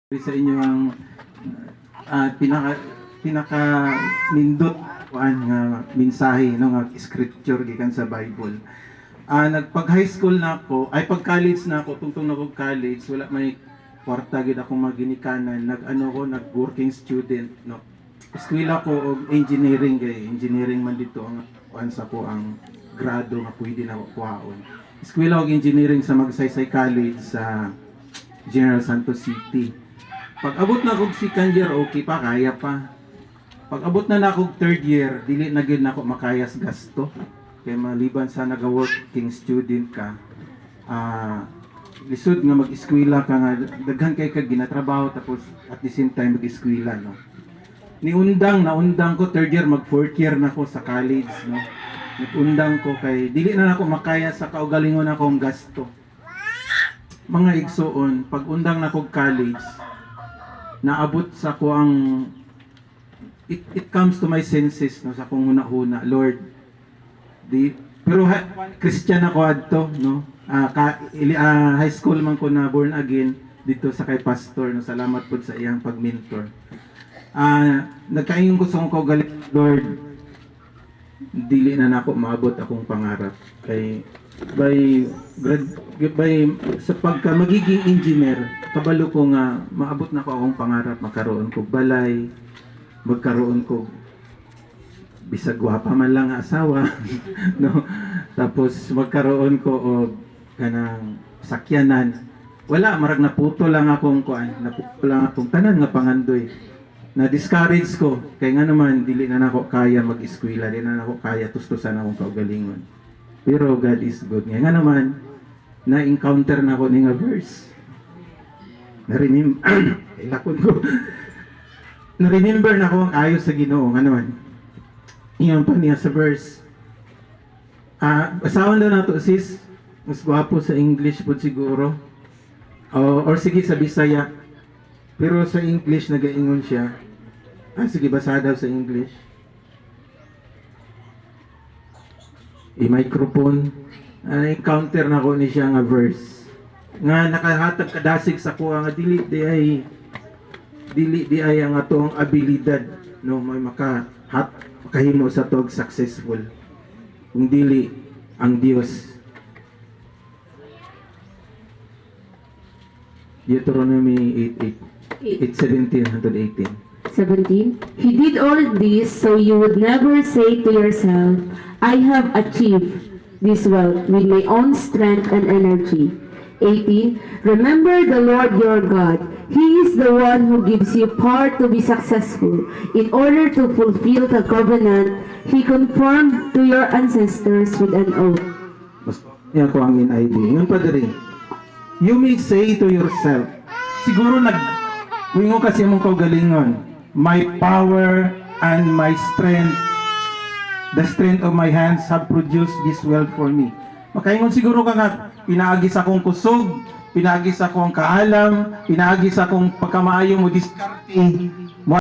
Sa inyo ang pinaka nindot nga mensahe no nga scripture gikan sa Bible. Nagpag high school na ako, ay pag college na ako, tungtong na college, wala may kwarta gid akong maginikanan, nag working student no. Eskwela ko og engineering engineering man dito ang sa ko ang grado nga pwede na kuhaon. Eskwela og engineering sa Magsaysay College sa General Santos City. Pag abot na kog second year, okay pa, kaya pa. Pag abot na kog third year, dili na gyud nako makayas gasto. Kay maliban sa naga-working student ka, lisod nga mag-eskwela ka nga daghan kay kag ginatrabaho tapos at the same time mag-eskwela no. Naundang ko third year, mag fourth year na ko sa college no. Nagundang ko kay dili na nako makaya sa kaugalingon akong gasto. Mga igsoon, pag undang na kog college, naabot sa ko ang it comes to my senses no sa kong huna-huna, Lord. Pero Christian ako adto no. High school man ko na born again dito sa kay pastor no. Salamat po sa iyang pag-mentor. Nagkaingon ko sa akong kaugaling, Lord. Dili na nako maabot akong pangarap kay sa pagka magiging engineer, kabalo ko nga maabot na ko akong pangarap, magkaroon ko balay, magkaroon ko bisag gwapa man lang nga asawa no, tapos magkaroon ko og kanang sakyanan. Wala, marag naputo lang akong tanan nga pangandoy. Na discourage ko kay nga naman dili na nako kaya mag-eskwela, dili na nako kaya tustusan akong kaugalingon. Pero God is good. Nga naman, na-encounter na ko ni nga verse. Na-remember na ko ang ayos sa Ginoo. Nga naman, iyon pa niya sa verse. Basawan daw na to sis. Mas gwapo sa English po siguro. Or sige sa Bisaya. Pero sa English nagaingon siya. Sige, basa daw sa English. I-microphone, encounter na ko ni siya nga verse nga nakahatag kadasig sa kuha nga dili di ay ang atong abilidad no may makahimo sa tog successful kung dili ang Dios. Deuteronomy 8:17-18. 17. He did all this so you would never say to yourself, I have achieved this wealth with my own strength and energy. 18. Remember the Lord your God. He is the one who gives you power to be successful. In order to fulfill the covenant He confirmed to your ancestors with an oath. Mas niya ko ang NIV. Ngayon pa rin. You may say to yourself, siguro wingo kasi mong kaugalingon, my power and my strength, the strength of my hands have produced this wealth for me. Makaingon siguro ka nga, pinaagis akong kusog, pinaagis akong kaalam, pinaagis akong pagkamaayo mo diskarte,